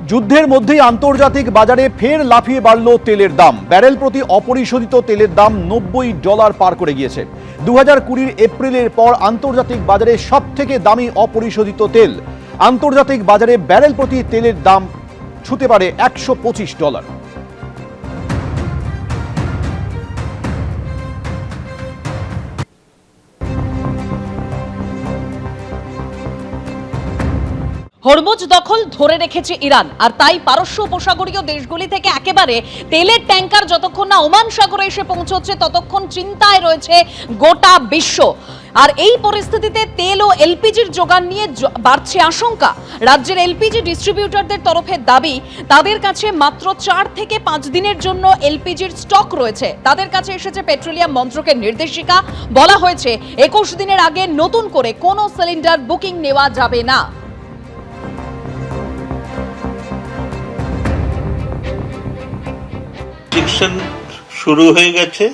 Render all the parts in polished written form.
যুদ্ধের মধ্যেই আন্তর্জাতিক বাজারে ফের লাফিয়ে বাড়ল তেলের দাম। ব্যারেল প্রতি অপরিশোধিত তেলের দাম $90 পার করে গিয়েছে। 2020 এপ্রিলের পর আন্তর্জাতিক বাজারে সবথেকে দামি অপরিশোধিত তেল। আন্তর্জাতিক বাজারে ব্যারেল প্রতি তেলের দাম ছুঁতে পারে $125। হরমুজ দখল ধরে রেখেছে ইরান, আর তাই পারস্য উপসাগরীয় দেশগুলি থেকে একেবারে তেলের ট্যাঙ্কার যতক্ষণ না ওমান সাগরে এসে পৌঁছচ্ছে ততক্ষণ চিন্তায় রয়েছে গোটা বিশ্ব। আর এই পরিস্থিতিতে তেল ও এলপিজির যোগান নিয়ে বাড়ছে আশঙ্কা। রাজ্যের এলপিজি ডিস্ট্রিবিউটরদের তরফে দাবি, তাদের কাছে মাত্র 4 থেকে 5 দিনের জন্য এলপিজির স্টক রয়েছে। তাদের কাছে এসেছে পেট্রোলিয়াম মন্ত্রকের নির্দেশিকা। বলা হয়েছে 21 দিনের আগে নতুন করে কোনো সিলিন্ডার বুকিং নেওয়া যাবে না। শুরু হয়ে গেছে,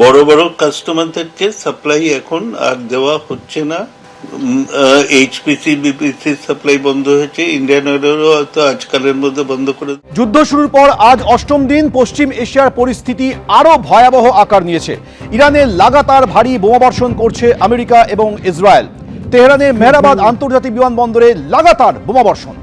বড় বড় কাস্টমারদেরকে সাপ্লাই এখন আর দেওয়া হচ্ছে না। এইচপিসি বিপিসি সাপ্লাই বন্ধ হয়েছে, ইন্ডিয়ান অয়েলেরও হয়তো আজকালের মধ্যে বন্ধ করে। যুদ্ধ শুরুর পর আজ অষ্টম দিন পশ্চিম এশিয়ার পরিস্থিতি আরো ভয়াবহ আকার নিয়েছে। ইরানে লাগাতার ভারী বোমাবর্ষণ করছে আমেরিকা এবং ইসরায়েল। তেহরানের মেহরাবাদ আন্তর্জাতিক বিমানবন্দরে লাগাতার বোমাবর্ষণ।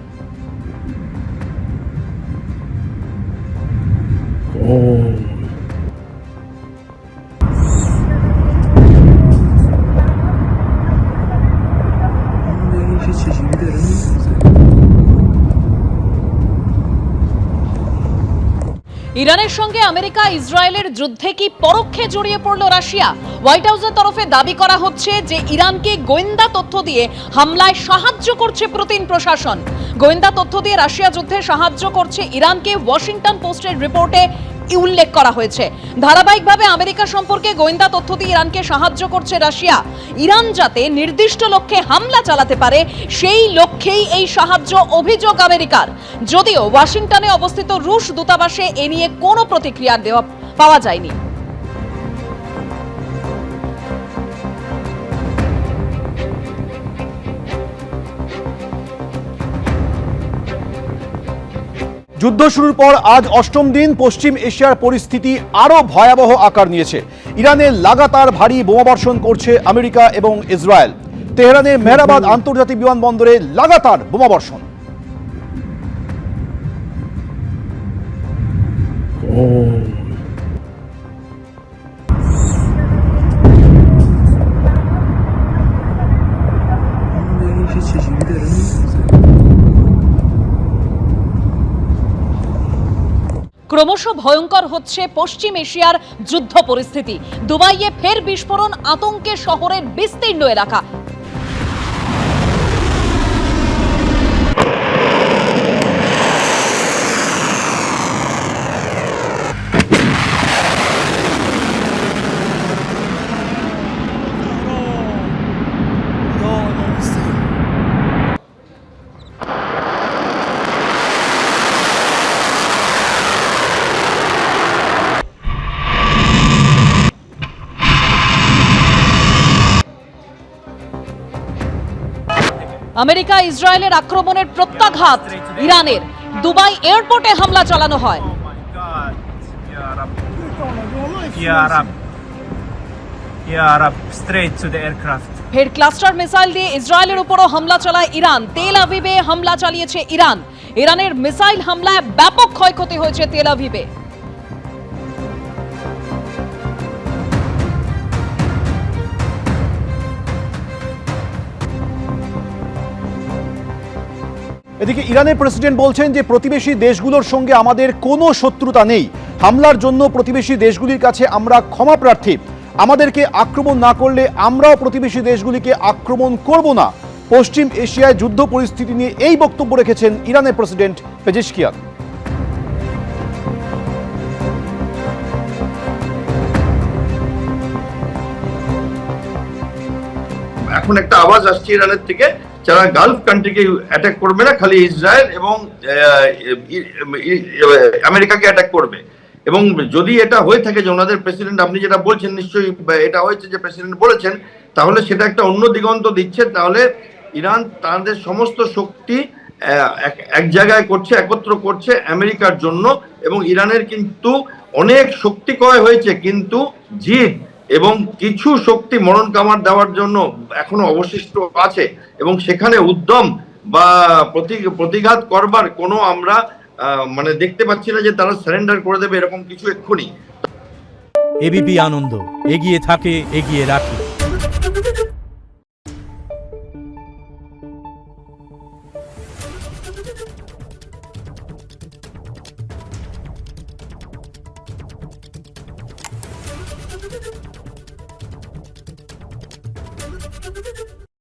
ইরানের সঙ্গে আমেরিকা ইসরায়েলের যুদ্ধে কি পরোক্ষে জড়িয়ে পড়ল রাশিয়া? হোয়াইট হাউসের তরফে দাবি করা হচ্ছে যে ইরানকে গোয়েন্দা তথ্য দিয়ে হামলায় সাহায্য করছে পুতিন প্রশাসন। গোয়েন্দা তথ্য দিয়ে রাশিয়া যুদ্ধে সাহায্য করছে ইরানকে ওয়াশিংটন পোস্টের রিপোর্টে উল্লেখ করা হয়েছে। ধারাবাহিকভাবে আমেরিকা সম্পর্কে গোয়েন্দা তথ্য দিয়ে ইরানকে সাহায্য করছে রাশিয়া। ইরান যাতে নির্দিষ্ট লক্ষ্যে হামলা চালাতে পারে সেই লক্ষ্যেই এই সাহায্য, অভিযোগ আমেরিকার। যদিও ওয়াশিংটনে অবস্থিত রুশ দূতাবাসে এ নিয়ে কোনো প্রতিক্রিয়া পাওয়া যায়নি। যুদ্ধ শুরুর পর আজ অষ্টম দিন পশ্চিম এশিয়ার পরিস্থিতি আরো ভয়াবহ আকার নিয়েছে। ইরানে লাগাতার ভারী বোমাবর্ষণ করছে আমেরিকা এবং ইসরায়েল। তেহরানের মেহরাবাদ আন্তর্জাতিক বিমানবন্দরে লাগাতার বোমাবর্ষণ। ক্রমশ ভয়ঙ্কর হচ্ছে পশ্চিম এশিয়ার যুদ্ধ পরিস্থিতি। দুবাইয়ে ফের বিস্ফোরণ, আতঙ্কে শহরের বিস্তীর্ণ এলাকা। আমেরিকা ইসরায়েলের আক্রমণের প্রত্যাঘাত ইরানের। দুবাই এয়ারপোর্টে হামলা চালানো হয়। ফের ক্লাস্টার মিসাইল দিয়ে ইসরায়েলের উপরও হামলা চালায় ইরান। তেল আভিভে হামলা চালিয়েছে ইরান। ইরানের মিসাইল হামলায় ব্যাপক ক্ষয়ক্ষতি হয়েছে তেল আভিভে। এদিকে ইরানের প্রেসিডেন্ট বলছেন যে প্রতিবেশী দেশগুলোর সঙ্গে আমাদের কোনো শত্রুতা নেই। হামলার জন্য প্রতিবেশী দেশগুলির কাছে আমরা ক্ষমা প্রার্থী। আমাদেরকে আক্রমণ না করলে আমরাও প্রতিবেশী দেশগুলিকে আক্রমণ করব না। পশ্চিম এশিয়ায় যুদ্ধ পরিস্থিতি নিয়ে এই বক্তব্য রেখেছেন ইরানের প্রেসিডেন্ট পেজেশকিয়ান। এখন একটা আওয়াজ আসছে ইরানের থেকে, যারা গালফ কান্ট্রিকে অ্যাটাক করবে না, খালি ইসরায়েল এবং আমেরিকাকে অ্যাটাক করবে। এবং যদি এটা হয়ে থাকে যে ওনাদের প্রেসিডেন্ট, আপনি যেটা বলছেন নিশ্চয়ই এটা হয়েছে যে প্রেসিডেন্ট বলেছেন, তাহলে সেটা একটা অন্য দিগন্ত দিচ্ছে। তাহলে ইরান তাদের সমস্ত শক্তি এক জায়গায় করছে, একত্র করছে আমেরিকার জন্য। এবং ইরানের কিন্তু অনেক শক্তি ক্ষয় হয়েছে, কিন্তু জিদ এবং কিছু শক্তি মরণ কামার দেওয়ার জন্য এখনো অবশিষ্ট আছে, এবং সেখানে উদ্যম বা প্রতিঘাত করবার কোনো আমরা মানে দেখতে পাচ্ছি না যে তারা সারেন্ডার করে দেবে এরকম কিছু এক্ষুনি। এবিপি আনন্দ, এগিয়ে থাকে, এগিয়ে রাখে।